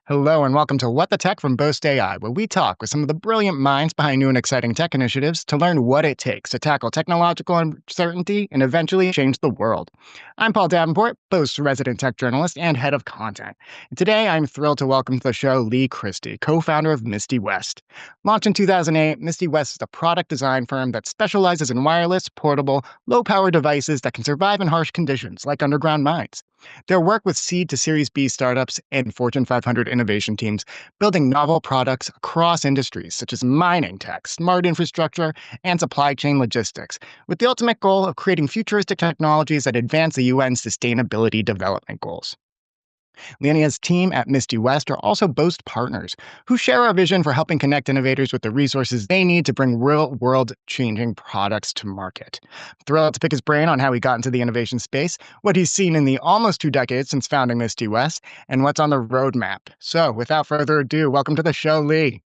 Hello and welcome to What the Tech from Boast AI, where we talk with some of the brilliant minds behind new and exciting tech initiatives to learn what it takes to tackle technological uncertainty and eventually change the world. I'm Paul Davenport, Boast's resident tech journalist and head of content. And today I'm thrilled to welcome to the show Leigh Christie, co-founder of Misty West. Launched in 2008, Misty West is a product design firm that specializes in wireless, portable, low-power devices that can survive in harsh conditions like underground mines. Their work with seed to Series B startups and Fortune 500 innovation teams, building novel products across industries such as mining tech, smart infrastructure, and supply chain logistics, with the ultimate goal of creating futuristic technologies that advance the UN's Sustainability Development Goals. Leigh and his team at Misty West are also Boast partners who share our vision for helping connect innovators with the resources they need to bring real-world changing products to market. Thrilled to pick his brain on how he got into the innovation space, what he's seen in the almost 2 decades since founding Misty West, and what's on the roadmap. So, without further ado, welcome to the show, Leigh.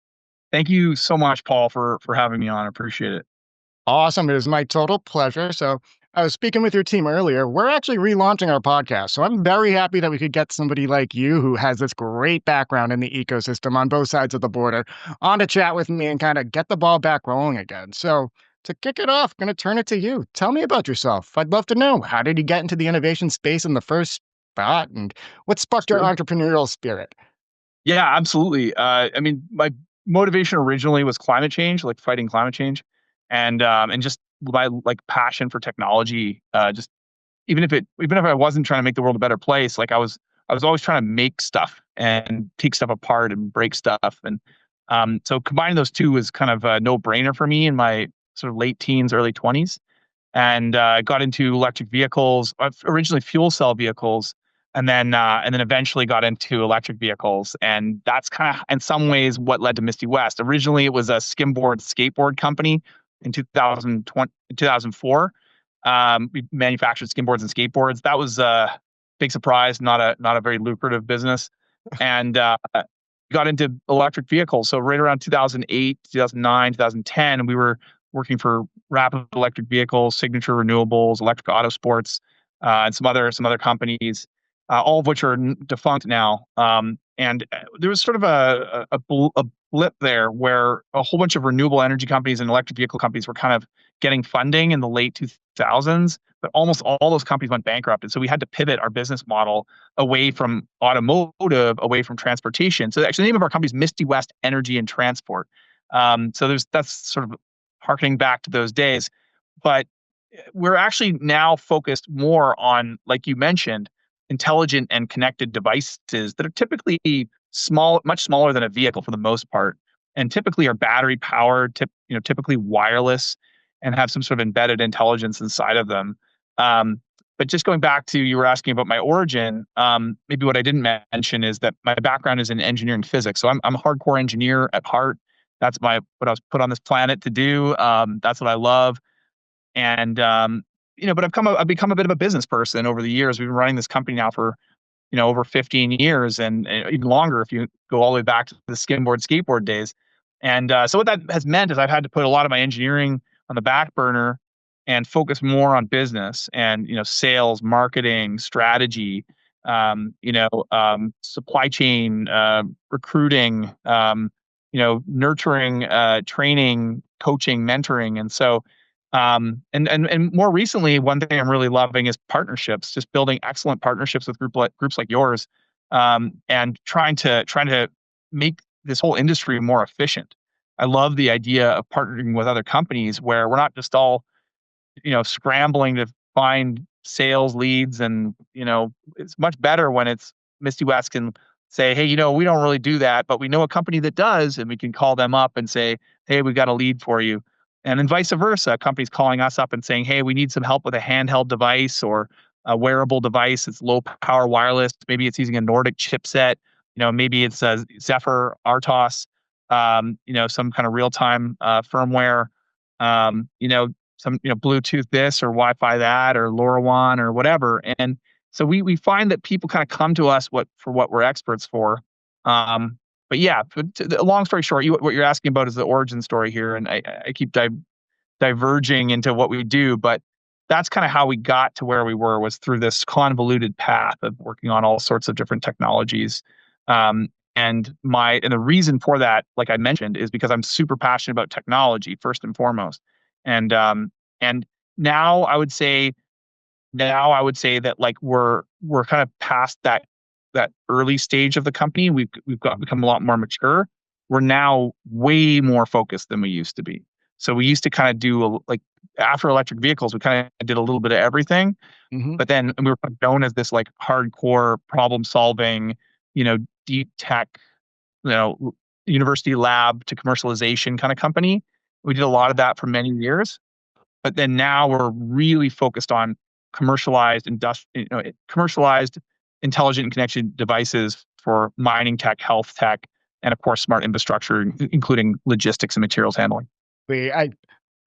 Thank you so much, Paul, for having me on. I appreciate it. Awesome. It is my total pleasure. So, I was speaking with your team earlier. We're actually relaunching our podcast. So, I'm very happy that we could get somebody like you who has this great background in the ecosystem on both sides of the border on to chat with me and kind of get the ball back rolling again. So, to kick it off, I'm going to turn it to you. Tell me about yourself. I'd love to know, how did you get into the innovation space in the first spot, and what sparked your Sure. entrepreneurial spirit? Yeah, absolutely. My motivation originally was climate change, like fighting climate change, and just my passion for technology. Just even if I wasn't trying to make the world a better place, I was always trying to make stuff and take stuff apart and break stuff. And so combining those two was kind of a no brainer for me in my sort of late teens, early 20s. And got into electric vehicles, originally fuel cell vehicles, and then eventually got into electric vehicles. And that's kind of in some ways what led to Misty West. Originally, it was a skimboard skateboard company in 2020, 2004. We manufactured skimboards and skateboards. That was a big surprise, not a very lucrative business, and got into electric vehicles. So right around 2008, 2009, 2010, we were working for Rapid Electric Vehicles, Signature Renewables, Electric Auto Sports, and some other companies, all of which are defunct now. And there was sort of a blip there where a whole bunch of renewable energy companies and electric vehicle companies were kind of getting funding in the late 2000s, but almost all those companies went bankrupt. And so we had to pivot our business model away from automotive, away from transportation. So actually, the name of our company is Misty West Energy and Transport. That's sort of harkening back to those days. But we're actually now focused more on, like you mentioned, intelligent and connected devices that are typically small, much smaller than a vehicle for the most part, and typically are battery powered, typically wireless, and have some sort of embedded intelligence inside of them. But just going back to, you were asking about my origin. Maybe what I didn't mention is that my background is in engineering physics. So I'm a hardcore engineer at heart. That's what I was put on this planet to do. That's what I love. And but I've become a bit of a business person over the years. We've been running this company now for over 15 years, and even longer if you go all the way back to the skimboard skateboard days. And so what that has meant is I've had to put a lot of my engineering on the back burner and focus more on business and sales, marketing, strategy, supply chain, recruiting, nurturing, training, coaching, mentoring. And so and more recently, one thing I'm really loving is partnerships, just building excellent partnerships with groups like yours, and trying to make this whole industry more efficient. I love the idea of partnering with other companies where we're not just all scrambling to find sales leads. And it's much better when it's Misty West can say, hey, we don't really do that, but we know a company that does, and we can call them up and say, hey, we got a lead for you. And then vice versa, companies calling us up and saying, hey, we need some help with a handheld device or a wearable device. It's low power wireless. Maybe it's using a Nordic chipset. Maybe it's a Zephyr, RTOS, some kind of real time firmware, some Bluetooth this or Wi-Fi that or LoRaWAN or whatever. And so we find that people kind of come to us for what we're experts for. But yeah, long story short, what you're asking about is the origin story here, and I keep diverging into what we do, but that's kind of how we got to where we were, was through this convoluted path of working on all sorts of different technologies. And the reason for that, like I mentioned, is because I'm super passionate about technology first and foremost. And now I would say that like we're kind of past that early stage of the company. We've got become a lot more mature. We're now way more focused than we used to be. So we used to kind of like after electric vehicles, we kind of did a little bit of everything. Hmm. But then we were known as this like hardcore problem solving, deep tech, you know, university lab to commercialization kind of company. We did a lot of that for many years. But then now we're really focused on commercialized intelligent and connected devices for mining tech, health tech, and of course smart infrastructure, including logistics and materials handling. I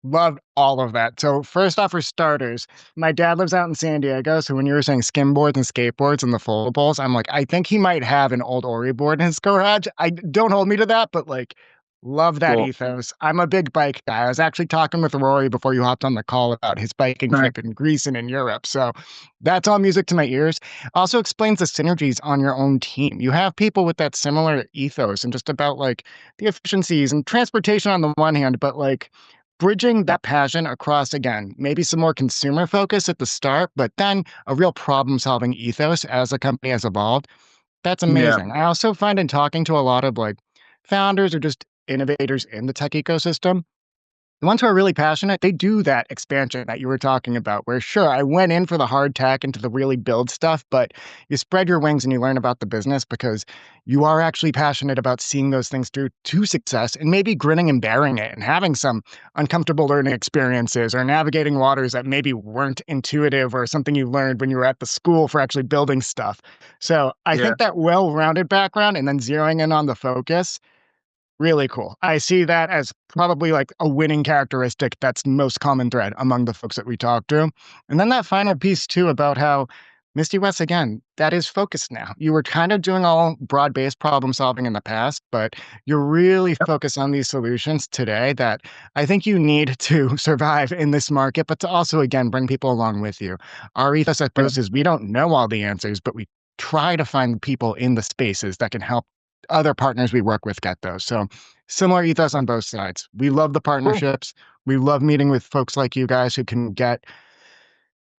loved all of that. So first off, for starters, my dad lives out in San Diego. So when you were saying skimboards and skateboards and the foldables, I'm like, I think he might have an old Ori board in his garage. I don't hold me to that, but like, love that Cool. ethos. I'm a big bike guy. I was actually talking with Rory before you hopped on the call about his biking Nice. trip in Greece and in Europe. So that's all music to my ears. Also explains the synergies on your own team. You have people with that similar ethos and just about like the efficiencies and transportation on the one hand, but like bridging that passion across again, maybe some more consumer focus at the start, but then a real problem solving ethos as the company has evolved. That's Yeah. amazing. I also find in talking to a lot of like founders or just innovators in the tech ecosystem, the ones who are really passionate, they do that expansion that you were talking about, where sure, I went in for the hard tech and to the really build stuff, but you spread your wings and you learn about the business because you are actually passionate about seeing those things through to success and maybe grinning and bearing it and having some uncomfortable learning experiences or navigating waters that maybe weren't intuitive or something you learned when you were at the school for actually building stuff. So I Yeah. think that well rounded background and then zeroing in on the focus really cool. I see that as probably like a winning characteristic that's most common thread among the folks that we talk to. And then that final piece too about how Misty West, again, that is focused now. You were kind of doing all broad-based problem solving in the past, but you're really Yep. focused on these solutions today that I think you need to survive in this market, but to also, again, bring people along with you. Our ethos at Yeah. Boast is we don't know all the answers, but we try to find the people in the spaces that can help other partners we work with get those. So similar ethos on both sides. We love the Cool. partnerships. We love meeting with folks like you guys who can get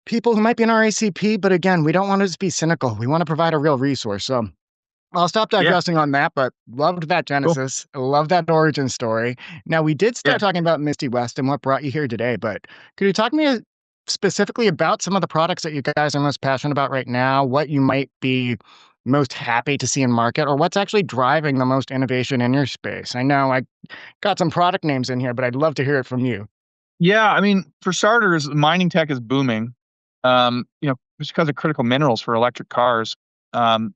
people who might be in our ACP, but again, we don't want to just be cynical. We want to provide a real resource. So I'll stop Yeah. digressing on that, but loved that Cool. genesis. Love that origin story. Now, we did Yeah. start talking about Misty West and what brought you here today, but could you talk to me specifically about some of the products that you guys are most passionate about right now, what you might be most happy to see in market, or what's actually driving the most innovation in your space? I know I got some product names in here, but I'd love to hear it from you. Yeah. I mean, for starters, mining tech is booming. Just because of critical minerals for electric cars. Um,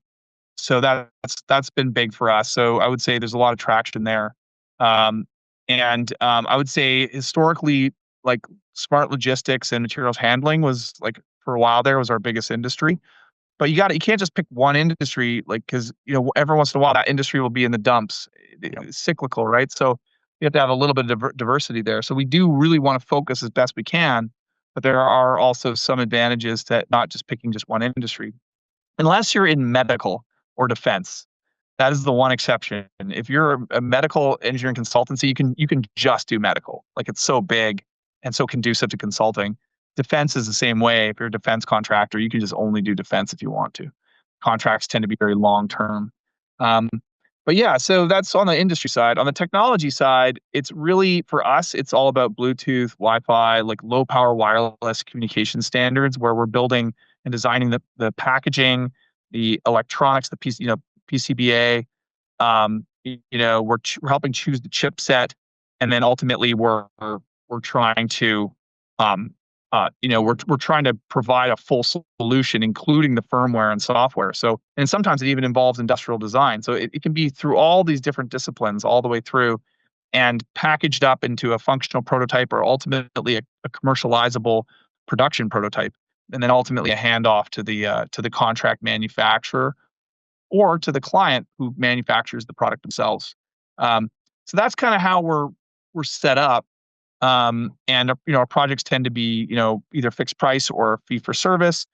so that's been big for us. So I would say there's a lot of traction there. And I would say historically, like smart logistics and materials handling was like for a while there was our biggest industry. But you can't just pick one industry, like, because every once in a while that industry will be in the dumps. It's cyclical, right? So you have to have a little bit of diversity there. So we do really want to focus as best we can, but there are also some advantages to not just picking just one industry, unless you're in medical or defense. That is the one exception. If you're a medical engineering consultancy, you can just do medical. Like it's so big and so conducive to consulting. Defense is the same way. If you're a defense contractor, you can just only do defense if you want to. Contracts tend to be very long term. Um, but yeah, so that's on the industry side. On the technology side, it's really for us, it's all about Bluetooth, Wi-Fi, like low power wireless communication standards, where we're building and designing the packaging, the electronics, the PC, PCBA. We're helping choose the chipset, and then ultimately we're trying to we're trying to provide a full solution, including the firmware and software. So, and sometimes it even involves industrial design. So it can be through all these different disciplines, all the way through, and packaged up into a functional prototype, or ultimately a commercializable production prototype, and then ultimately a handoff to the contract manufacturer or to the client who manufactures the product themselves. Um, so that's kind of how we're set up. And our projects tend to be either fixed price or fee for service.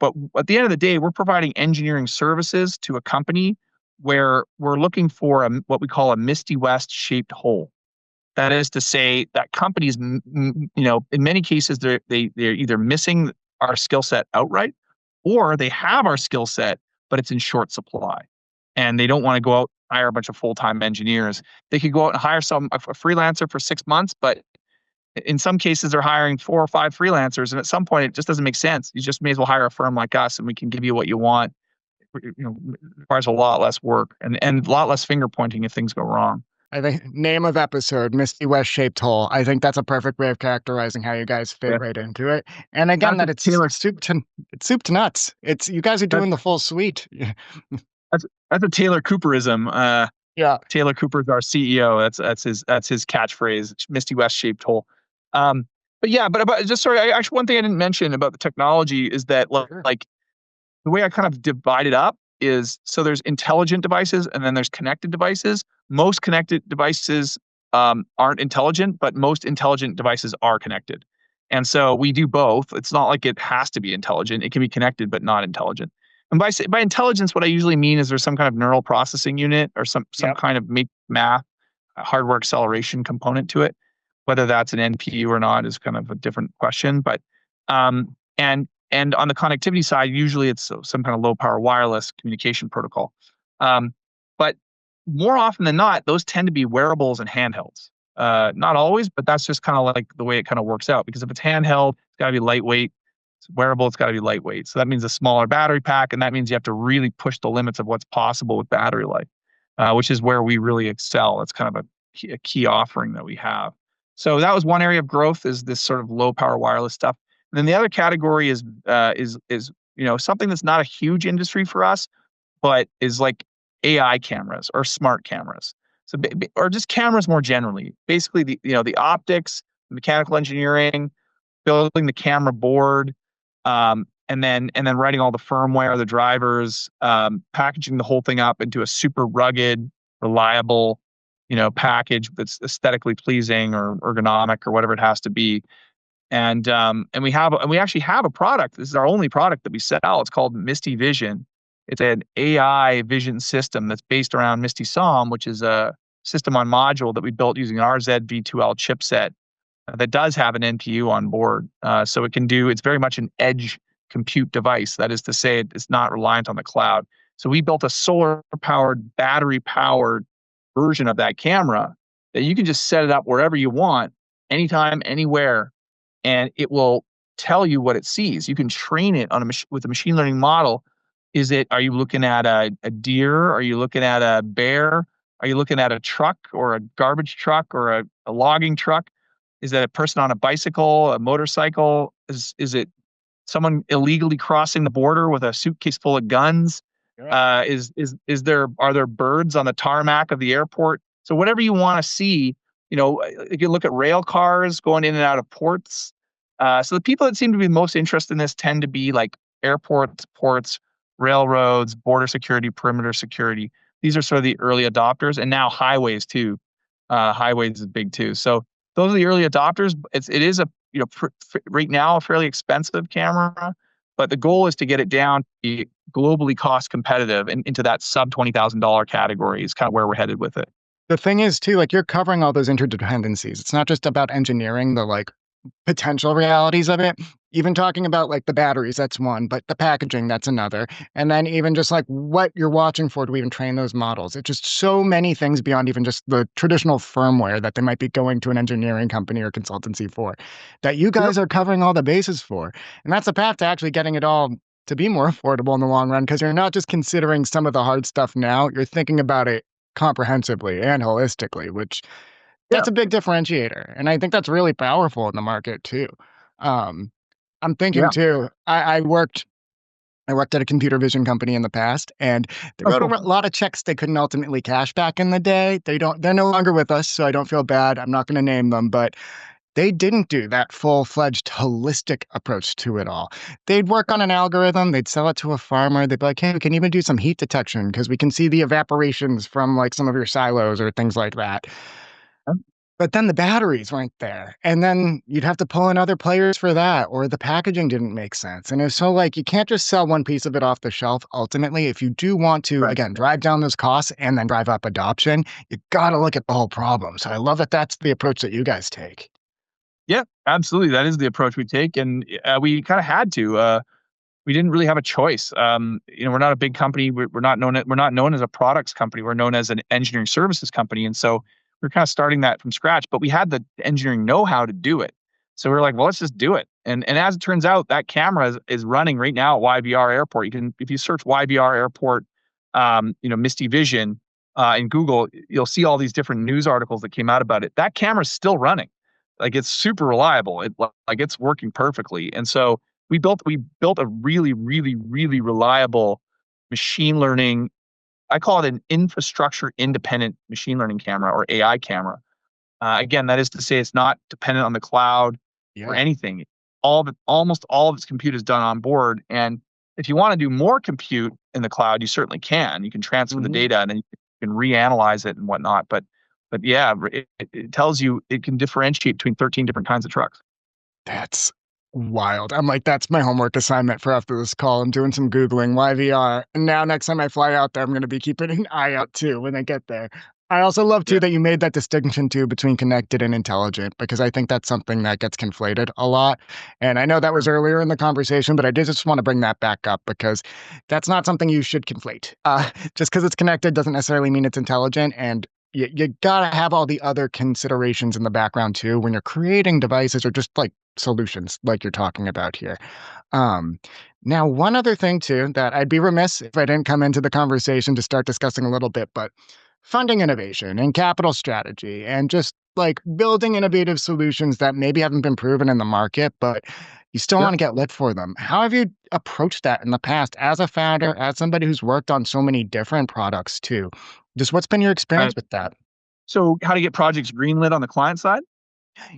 But at the end of the day, we're providing engineering services to a company where we're looking for what we call a Misty West shaped hole. That is to say that companies, in many cases, they're either missing our skill set outright, or they have our skill set, but it's in short supply, and they don't want to go out and hire a bunch of full-time engineers. They could go out and hire a freelancer for 6 months, but in some cases they're hiring 4 or 5 freelancers, and at some point it just doesn't make sense. You just may as well hire a firm like us, and we can give you what you want. It requires a lot less work and a lot less finger pointing if things go wrong. I think name of episode, Misty West shaped hole. I think that's a perfect way of characterizing how you guys fit Yeah. right into it. And again, That's that a Taylor. it's soup to nuts. It's you guys are That's doing the full suite. that's a Taylor Cooperism. Yeah. Taylor Cooper's our CEO. That's his catchphrase. Misty West shaped hole. But yeah, but about just sorry. Actually, one thing I didn't mention about the technology is that Sure. like the way I kind of divide it up is so there's intelligent devices and then there's connected devices. Most connected devices aren't intelligent, but most intelligent devices are connected. And so we do both. It's not like it has to be intelligent. It can be connected, but not intelligent. And by intelligence, what I usually mean is there's some kind of neural processing unit or some Yep. kind of math, hardware acceleration component to it. Whether that's an NPU or not is kind of a different question. But and on the connectivity side, usually it's some kind of low power wireless communication protocol. But more often than not, those tend to be wearables and handhelds. Not always, but that's just kind of like the way it kind of works out. Because if it's handheld, it's got to be lightweight. It's wearable, it's got to be lightweight. So that means a smaller battery pack, and that means you have to really push the limits of what's possible with battery life, which is where we really excel. It's kind of a key offering that we have. So that was one area of growth, is this sort of low power wireless stuff. And then the other category is something that's not a huge industry for us, but is like AI cameras or smart cameras. So or just cameras more generally. Basically, the optics, mechanical engineering, building the camera board, and then writing all the firmware, the drivers, packaging the whole thing up into a super rugged, reliable, package that's aesthetically pleasing or ergonomic or whatever it has to be. And we actually have a product. This is our only product that we sell. It's called Misty Vision. It's an AI vision system that's based around Misty SOM, which is a system on module that we built using an RZ-V2L chipset that does have an NPU on board. So it's very much an edge compute device. That is to say, it's not reliant on the cloud. So we built a solar-powered, battery-powered version of that camera that you can just set it up wherever you want, anytime, anywhere, and it will tell you what it sees. You can train it with a machine learning model. Are you looking at a deer? Are you looking at a bear? Are you looking at a truck or a garbage truck or a logging truck? Is that a person on a bicycle, a motorcycle? Is it someone illegally crossing the border with a suitcase full of guns? Yeah. Are there birds on the tarmac of the airport? So whatever you want to see, you can look at rail cars going in and out of ports. So the people that seem to be most interested in this tend to be like airports, ports, railroads, border security, perimeter security. These are sort of the early adopters, and now highways too. Highways is big too. So those are the early adopters. It is right now a fairly expensive camera, but the goal is to get it down to be globally cost competitive and into that sub $20,000 category is kind of where we're headed with it. The thing is too, like you're covering all those interdependencies. It's not just about engineering the like potential realities of it. Even talking about like the batteries, that's one, but the packaging, that's another. And then even just like what you're watching for to even train those models. It's just so many things beyond even just the traditional firmware that they might be going to an engineering company or consultancy for, that you guys are covering all the bases for. And that's the path to actually getting it all to be more affordable in the long run, because you're not just considering some of the hard stuff now, you're thinking about it comprehensively and holistically, which Yeah. that's a big differentiator. And I think that's really powerful in the market too. I'm thinking Yeah. too, I worked at a computer vision company in the past, and they Oh, wrote cool. a lot of checks they couldn't ultimately cash back in the day. They're no longer with us, so I don't feel bad. I'm not going to name them, but they didn't do that full-fledged holistic approach to it all. They'd work on an algorithm, they'd sell it to a farmer, they'd be like, hey, we can even do some heat detection because we can see the evaporations from like some of your silos or things like that. But then the batteries weren't there. And then you'd have to pull in other players for that, or the packaging didn't make sense. And it's so like you can't just sell one piece of it off the shelf. Ultimately, if you do want to, Right. again, drive down those costs and then drive up adoption, you got to look at the whole problem. So I love that that's the approach that you guys take. Yeah, absolutely. That is the approach we take, and we kind of had to. We didn't really have a choice. We're not a big company. We're not known as a products company. We're known as an engineering services company, and so we're kind of starting that from scratch. But we had the engineering know-how to do it, so we are like, well, let's just do it. And as it turns out, that camera is running right now at YVR Airport. You can, if you search YVR Airport, Misty Vision in Google, you'll see all these different news articles that came out about it. That camera's still running, like it's super reliable. Like it's working perfectly, and so we built a really, really, really reliable machine learning. I call it an infrastructure independent machine learning camera or AI camera. Again, that is to say, it's not dependent on the cloud or Yeah. anything. Almost all of its compute is done on board. And if you want to do more compute in the cloud, you certainly can. You can transfer the Mhm. data and then you can reanalyze it and whatnot. But yeah, it tells you it can differentiate between 13 different kinds of trucks. That's wild. I'm like, that's my homework assignment for after this call. I'm doing some Googling YVR. And now next time I fly out there, I'm going to be keeping an eye out too when I get there. I also love too Yeah. that you made that distinction too between connected and intelligent, because I think that's something that gets conflated a lot. And I know that was Sure. earlier in the conversation, but I did just want to bring that back up because that's not something you should conflate. Just because it's connected doesn't necessarily mean it's intelligent. And you gotta have all the other considerations in the background too when you're creating devices or just like solutions like you're talking about here. Um, Now, one other thing too that I'd be remiss if I didn't come into the conversation to start discussing a little bit, but funding innovation and capital strategy and just like building innovative solutions that maybe haven't been proven in the market, but you still want Sure. to get lit for them. How have you approached that in the past as a founder, as somebody who's worked on so many different products too? Just what's been your Uh, experience with that? so how to get projects greenlit on the client side?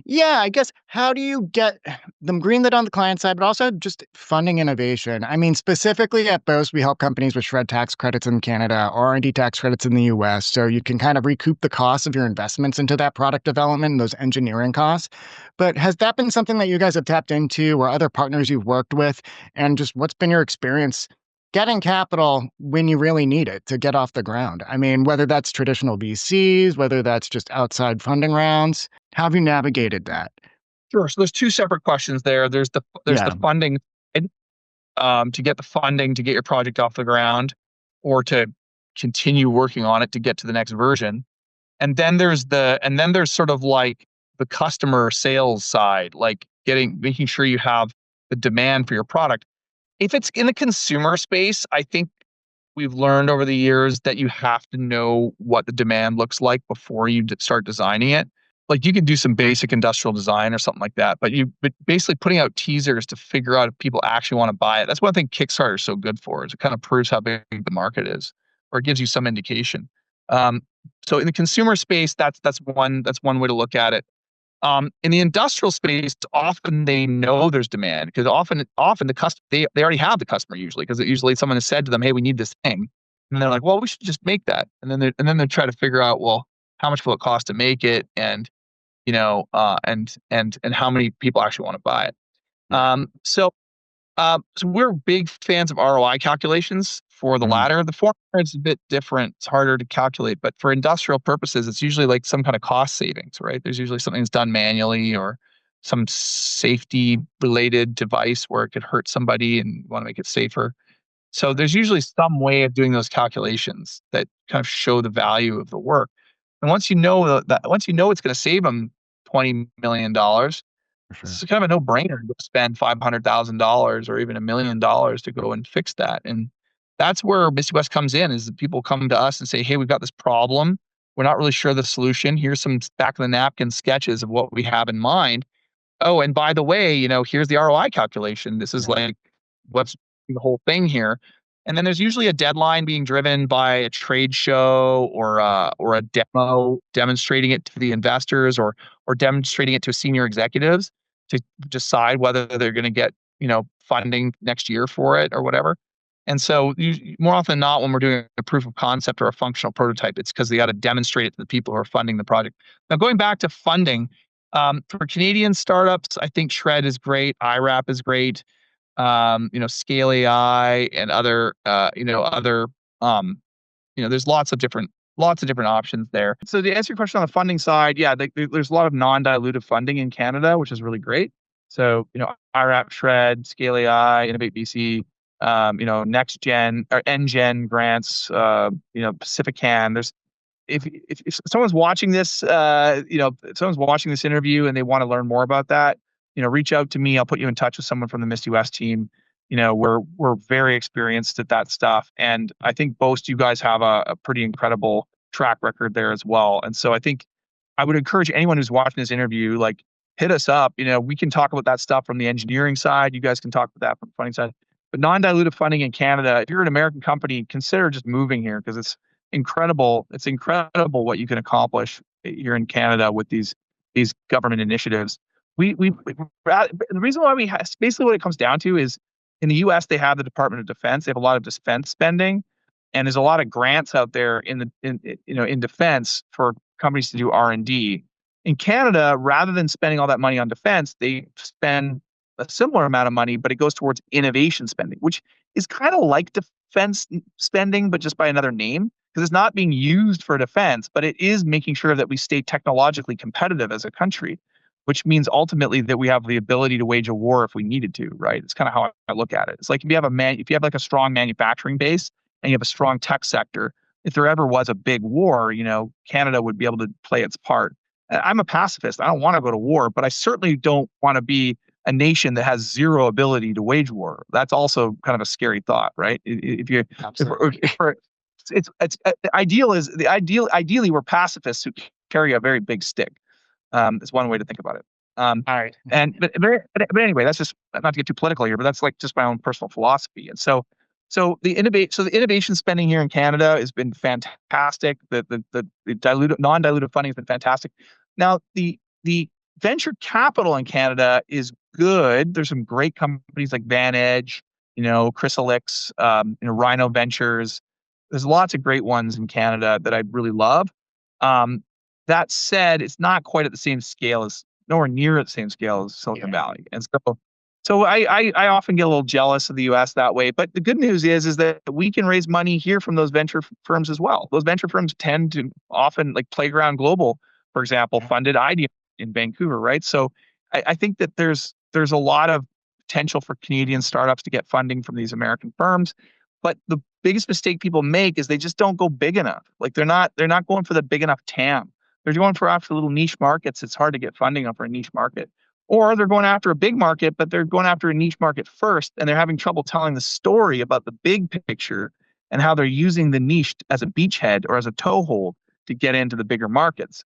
Yeah, I guess how do you get them greenlit on the client side, but also just funding innovation? I mean, specifically at Boast, we help companies with shred tax credits in Canada or R&D tax credits in the US, so you can kind of recoup the costs of your investments into that product development, those engineering costs. But has that been something that you guys have tapped into or other partners you've worked with? And just what's been your experience getting capital when you really need it to get off the ground? I mean, whether that's traditional VCs, whether that's just outside funding rounds. How have you navigated that? Sure. So there's two separate questions there. There's the Yeah, funding side, to get the funding to get your project off the ground, or to continue working on it to get to the next version. And then there's sort of like the customer sales side, like making sure you have the demand for your product. If it's in the consumer space, I think we've learned over the years that you have to know what the demand looks like before you start designing it. Like you can do some basic industrial design or something like that, but basically putting out teasers to figure out if people actually want to buy it. That's one thing Kickstarter is so good for, is it kind of proves how big the market is, or it gives you some indication. Um, so in the consumer space, that's one way to look at it. In the industrial space, often they know there's demand, because often the customer, they already have the customer usually, because usually someone has said to them, "Hey, we need this thing," and they're like, "Well, we should just make that." And then they try to figure out, well, how much will it cost to make it, and and how many people actually want to buy it. yeah. So we're big fans of ROI calculations for the Mm, latter. The former is a bit different. It's harder to calculate, but for industrial purposes, it's usually like some kind of cost savings, right? There's usually something that's done manually, or some safety related device where it could hurt somebody and you want to make it safer. So right, there's usually some way of doing those calculations that kind of show the value of the work. And once you know it's going to save them $20 million, for sure. it's kind of a no-brainer to spend $500,000 or even $1 million to go and fix that. And that's where Misty West comes in, is that people come to us and say, "Hey, we've got this problem. We're not really sure the solution. Here's some back of the napkin sketches of what we have in mind. Oh, and by the way, here's the ROI calculation. This is Yeah, like what's the whole thing here." And then there's usually a deadline being driven by a trade show, or a demo demonstrating it to the investors, or demonstrating it to senior executives to decide whether they're going to get funding next year for it or whatever. And so more often than not, when we're doing a proof of concept or a functional prototype, it's because they got to demonstrate it to the people who are funding the project. Now, going back to funding, for Canadian startups, I think Shred is great. IRAP is great. Scale AI and there's lots of different options there. So to answer your question on the funding side, yeah, there's a lot of non-dilutive funding in Canada, which is really great. So, IRAP, Shred, Scale AI, Innovate BC, Next Gen or NGen grants, Pacifican. If someone's watching this, if someone's watching this interview and they want to learn more about that, reach out to me. I'll put you in touch with someone from the Misty West team. We're very experienced at that stuff, and I think Boast, you guys have a pretty incredible track record there as well. And so I think I would encourage anyone who's watching this interview, like, hit us up. We can talk about that stuff from the engineering side. You guys can talk about that from the funding side. But non-dilutive funding in Canada, if you're an American company, consider just moving here because it's incredible. It's incredible what you can accomplish here in Canada with these government initiatives. The reason why basically what it comes down to is in the U.S. they have the Department of Defense. They have a lot of defense spending, and there's a lot of grants out there in defense for companies to do R&D. In Canada, rather than spending all that money on defense, they spend a similar amount of money, but it goes towards innovation spending, which is kind of like defense spending, but just by another name, because it's not being used for defense, but it is making sure that we stay technologically competitive as a country, which means ultimately that we have the ability to wage a war if we needed to, right? It's kind of how I look at it. It's like if you have like a strong manufacturing base and you have a strong tech sector, if there ever was a big war, Canada would be able to play its part. I'm a pacifist. I don't want to go to war, but I certainly don't want to be a nation that has zero ability to wage war. That's also kind of a scary thought, right? Ideally we're pacifists who carry a very big stick. Is one way to think about it. All right. But anyway, that's just not to get too political here, but that's like just my own personal philosophy. And so the innovation spending here in Canada has been fantastic. The non-dilutive funding has been fantastic. Now the venture capital in Canada is good. There's some great companies like VanEdge, Chrysalix, Rhino Ventures. There's lots of great ones in Canada that I really love. That said, it's not quite at the same scale nowhere near at the same scale as Silicon Valley. And so I often get a little jealous of the US that way. But the good news is that we can raise money here from those venture firms as well. Those venture firms tend to often, like Playground Global, for example, funded IDEA in Vancouver, right? So I think that there's a lot of potential for Canadian startups to get funding from these American firms. But the biggest mistake people make is they just don't go big enough. Like they're not going for the big enough TAM. They're going for after little niche markets. It's hard to get funding for a niche market. Or they're going after a big market, but they're going after a niche market first, and they're having trouble telling the story about the big picture and how they're using the niche as a beachhead or as a toehold to get into the bigger markets.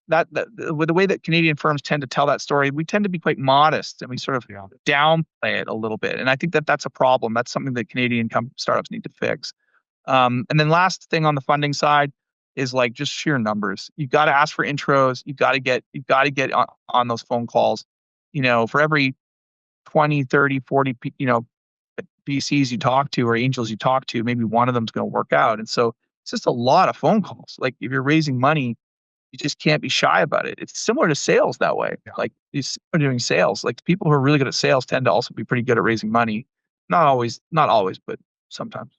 With the way that Canadian firms tend to tell that story, we tend to be quite modest and we sort of downplay it a little bit. And I think that that's a problem. That's something that Canadian startups need to fix. And then last thing on the funding side is like just sheer numbers. You got to ask for intros. You got to get on those phone calls. For every 20, 30, 40, VCs you talk to or angels you talk to, maybe one of them's going to work out. And so it's just a lot of phone calls. Like if you're raising money, you just can't be shy about it. It's similar to sales that way. Yeah. Like you're doing sales. Like the people who are really good at sales tend to also be pretty good at raising money. Not always, but sometimes.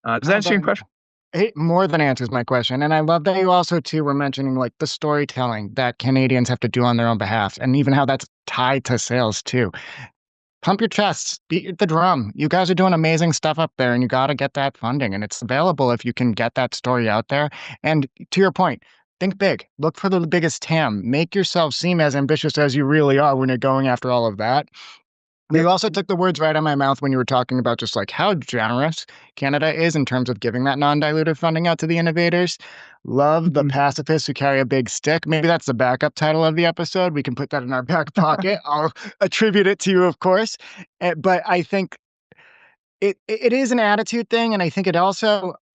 Does that answer your question? It more than answers my question. And I love that you also, too, were mentioning like the storytelling that Canadians have to do on their own behalf and even how that's tied to sales, too. Pump your chests, beat the drum. You guys are doing amazing stuff up there and you got to get that funding. And it's available if you can get that story out there. And to your point, think big. Look for the biggest TAM. Make yourself seem as ambitious as you really are when you're going after all of that. You also took the words right out of my mouth when you were talking about just like how generous Canada is in terms of giving that non-dilutive funding out to the innovators. Love the pacifists who carry a big stick. Maybe that's the backup title of the episode. We can put that in our back pocket. I'll attribute it to you, of course. But I think it is an attitude thing. And I think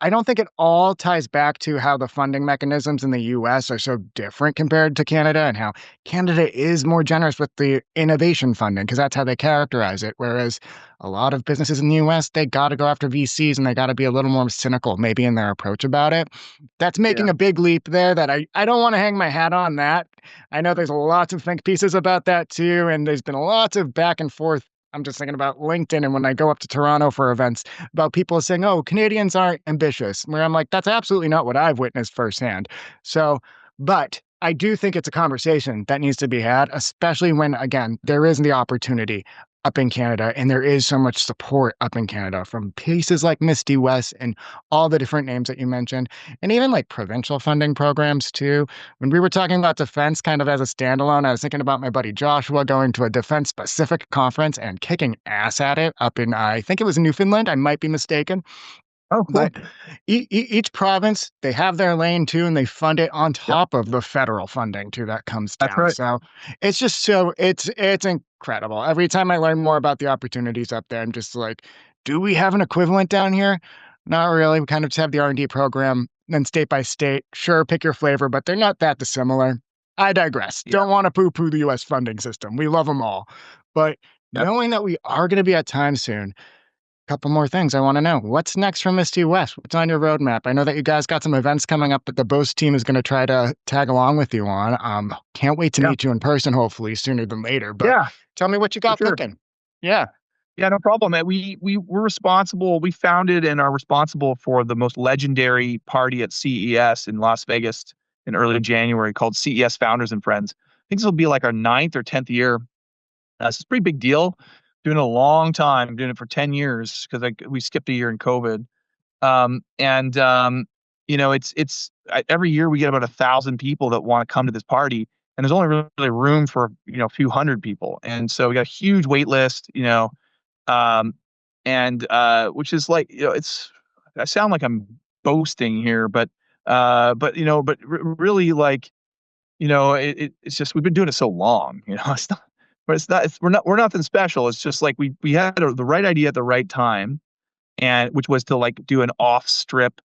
I don't think it all ties back to how the funding mechanisms in the US are so different compared to Canada, and how Canada is more generous with the innovation funding because that's how they characterize it. Whereas a lot of businesses in the US, they got to go after VCs and they got to be a little more cynical maybe in their approach about it. That's making Yeah. a big leap there that I don't want to hang my hat on that. I know there's lots of think pieces about that too, and there's been lots of back and forth. I'm just thinking about LinkedIn and when I go up to Toronto for events about people saying, oh, Canadians aren't ambitious, where I'm like, that's absolutely not what I've witnessed firsthand. So, but I do think it's a conversation that needs to be had, especially when, again, there is the opportunity up in Canada and there is so much support up in Canada from places like Misty West and all the different names that you mentioned, and even like provincial funding programs too. When we were talking about defense kind of as a standalone, I was thinking about my buddy Joshua going to a defense specific conference and kicking ass at it up in, I think it was Newfoundland. I might be mistaken. Oh, cool. But each province, they have their lane too, and they fund it on Yep. top of the federal funding too that comes That's down. right. So it's just so it's incredible. Every time I learn more about the opportunities up there, I'm just like, do we have an equivalent down here? Not really. We kind of just have the R&D program, then state by state. Sure, pick your flavor, but they're not that dissimilar. I digress. Yeah. Don't want to poo-poo the U.S. funding system. We love them all, but Yep. knowing that we are going to be at time soon. Couple more things I want to know. What's next for Misty West? What's on your roadmap? I know that you guys got some events coming up that the Boast team is going to try to tag along with you on. Can't wait to Yeah. meet you in person, hopefully sooner than later. But Yeah. tell me what you For got sure. cooking. Yeah. Yeah, no problem. We're responsible. We founded and are responsible for the most legendary party at CES in Las Vegas in early January called CES Founders and Friends. I think this will be like our 9th or 10th year. So it's a pretty big deal. Doing it a long time, doing it for 10 years because we skipped a year in COVID. And every year we get about 1,000 people that want to come to this party, and there's only really room for a few hundred people, and so we got a huge wait list. Um, and which is like it's I sound like I'm boasting here, but really like it's just we've been doing it so long. It's not. But we're nothing special. It's just like we had the right idea at the right time, and which was to like do an off strip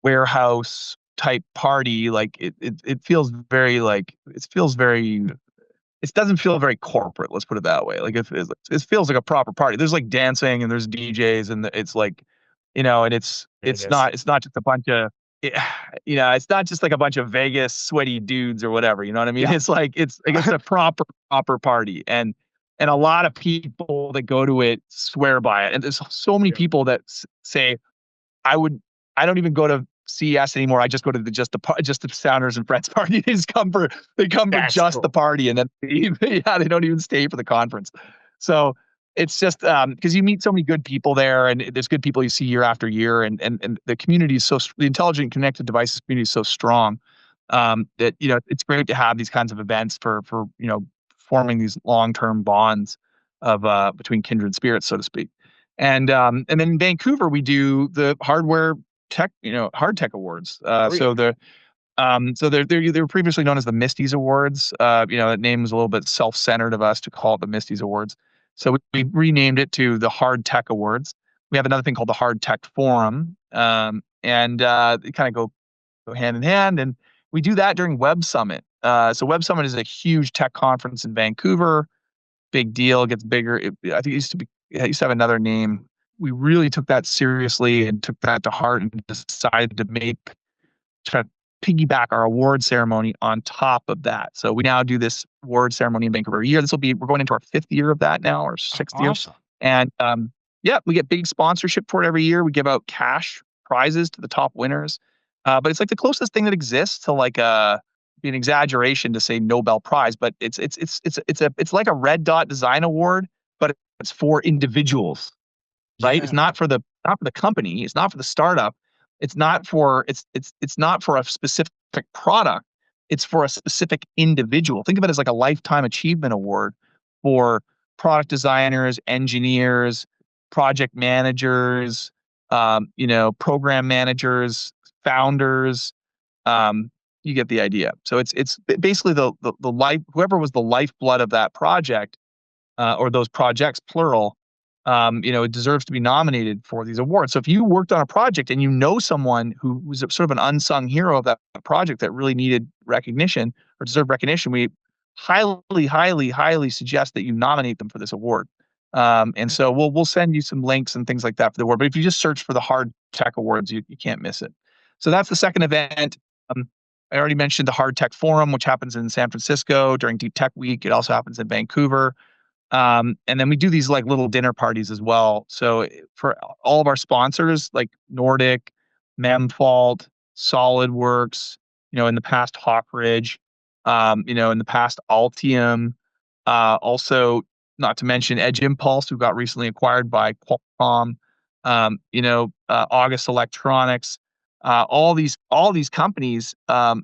warehouse type party. Like it feels very like it doesn't feel very corporate. Let's put it that way. Like it feels like a proper party. There's like dancing and there's DJs and it's like, and it's not just a bunch of it, it's not just like a bunch of Vegas sweaty dudes or whatever. You know what I mean? Yeah. It's like it's a proper party, and a lot of people that go to it swear by it. And there's so many people that say, I would, I don't even go to CES anymore. I just go to just the Founders and Friends party. They come for That's just cool. the party, and then yeah, they don't even stay for the conference. So it's just because you meet so many good people there, and there's good people you see year after year, and the community is the intelligent connected devices community is so strong that it's great to have these kinds of events for forming these long term bonds of between kindred spirits, so to speak. And then in Vancouver we do the hardware tech, hard tech awards. Oh, yeah. So they were previously known as the Misty's Awards. That name is a little bit self-centered of us to call it the Misty's Awards. So we renamed it to the Hard Tech Awards. We have another thing called the Hard Tech Forum, and they kind of go hand in hand. And we do that during Web Summit. So Web Summit is a huge tech conference in Vancouver. Big deal, gets bigger. I think it used to have another name. We really took that seriously and took that to heart and decided to try to piggyback our award ceremony on top of that. So we now do this award ceremony in Vancouver a year. We're going into our 5th year of that now, or 6th year. Awesome. And yeah, we get big sponsorship for it every year. We give out cash prizes to the top winners. But it's like the closest thing that exists to like be an exaggeration to say Nobel Prize, but it's like a red dot design award, but it's for individuals, right? Yeah. It's not for the company. It's not for the startup. It's not for a specific product. It's for a specific individual. Think of it as like a lifetime achievement award for product designers, engineers, project managers, program managers, founders. You get the idea. So it's basically the life, whoever was the lifeblood of that project, or those projects plural, it deserves to be nominated for these awards. So if you worked on a project and you know someone who was sort of an unsung hero of that project that really needed recognition or deserved recognition, we highly, highly, highly suggest that you nominate them for this award. And so we'll send you some links and things like that for the award. But if you just search for the Hard Tech Awards, you can't miss it. So that's the second event. I already mentioned the Hard Tech Forum, which happens in San Francisco during Deep Tech Week. It also happens in Vancouver. And then we do these like little dinner parties as well. So for all of our sponsors like Nordic, Memfault, SolidWorks, in the past Hawkridge, in the past Altium, also not to mention Edge Impulse, who got recently acquired by Qualcomm, August Electronics. All these companies have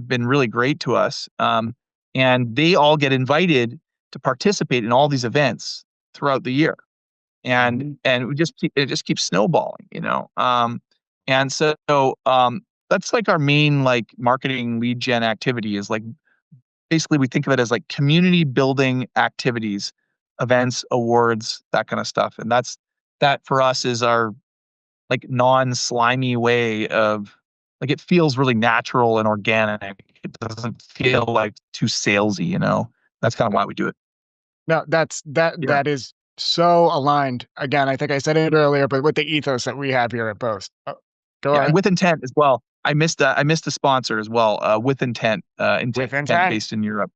been really great to us, and they all get invited to participate in all these events throughout the year, and it just keeps snowballing. And so that's like our main like marketing lead gen activity is like basically we think of it as like community building activities, events, awards, that kind of stuff, and that for us is our like non-slimy way of like it feels really natural and organic. It doesn't feel like too salesy. That's kind of why we do it. No, that is so aligned. Again, I think I said it earlier, but with the ethos that we have here at Boast. Go Yeah, ahead. and with intent as well. I missed a sponsor as well. With intent, With intent intent. based in Europe.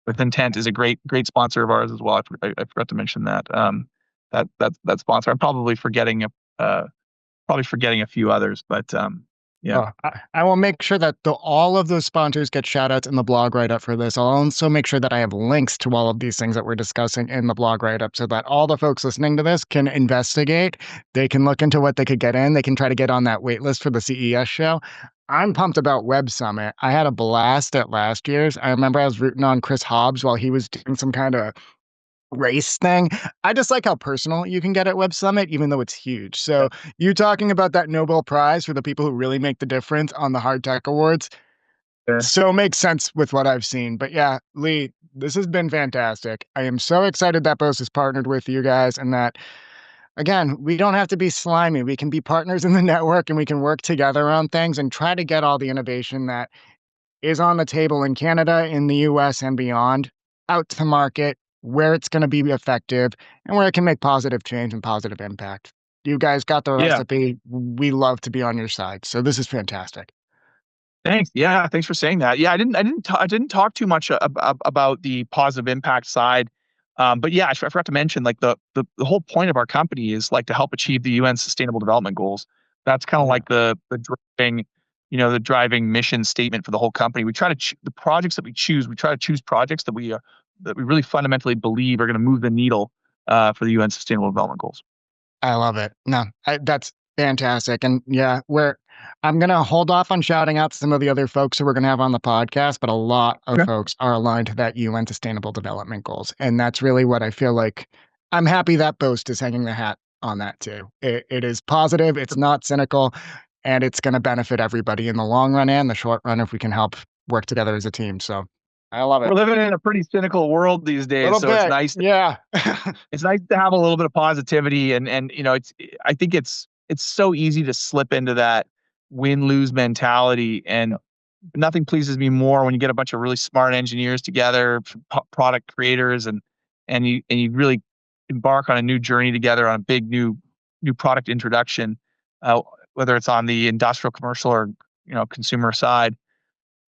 With intent is a great sponsor of ours as well. I forgot to mention that. That sponsor. I'm probably forgetting a few others, but yeah. Oh, I will make sure that all of those sponsors get shout outs in the blog write up for this. I'll also make sure that I have links to all of these things that we're discussing in the blog write up so that all the folks listening to this can investigate. They can look into what they could get in. They can try to get on that wait list for the CES show. I'm pumped about Web Summit. I had a blast at last year's. I remember I was rooting on Chris Hobbs while he was doing some kind of race thing. I just like how personal you can get at Web Summit, even though it's huge. So you talking about that Nobel Prize for the people who really make the difference on the Hard Tech Awards, Sure. so makes sense with what I've seen. But yeah, Leigh, this has been fantastic. I am so excited that Boast has partnered with you guys and that, again, we don't have to be slimy. We can be partners in the network and we can work together on things and try to get all the innovation that is on the table in Canada, in the US, and beyond out to market where it's going to be effective and where it can make positive change and positive impact. You guys got the Yeah. recipe. We love to be on your side. So this is fantastic. Thanks. Yeah, thanks for saying that. Yeah, I didn't talk too much about the positive impact side. But yeah, I forgot to mention like the whole point of our company is like to help achieve the UN Sustainable Development Goals. That's kind of like the driving, the driving mission statement for the whole company. We try to the projects that we choose. We try to choose projects that we really fundamentally believe are going to move the needle for the UN Sustainable Development Goals. I love it. No, that's fantastic. And yeah, I'm going to hold off on shouting out some of the other folks who we're going to have on the podcast, but a lot of Okay. folks are aligned to that UN Sustainable Development Goals. And that's really what I feel like I'm happy that Boast is hanging the hat on that too. It is positive, it's not cynical, and it's going to benefit everybody in the long run and the short run if we can help work together as a team. So I love it. We're living in a pretty cynical world these days, so it's nice. Yeah. It's nice to have a little bit of positivity, and I think it's so easy to slip into that win-lose mentality, and nothing pleases me more when you get a bunch of really smart engineers together, product creators, and you really embark on a new journey together on a big new product introduction, whether it's on the industrial, commercial, or consumer side,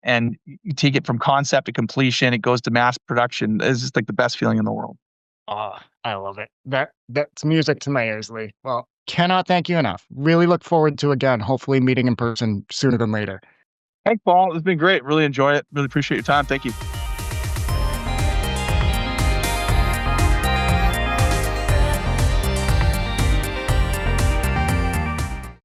and you take it from concept to completion. It goes to mass production. It's just like the best feeling in the world. Oh, I love it. That's music to my ears, Leigh. Well, cannot thank you enough. Really look forward to, again, hopefully meeting in person sooner than later. Thanks, Paul. It's been great. Really enjoy it. Really appreciate your time. Thank you.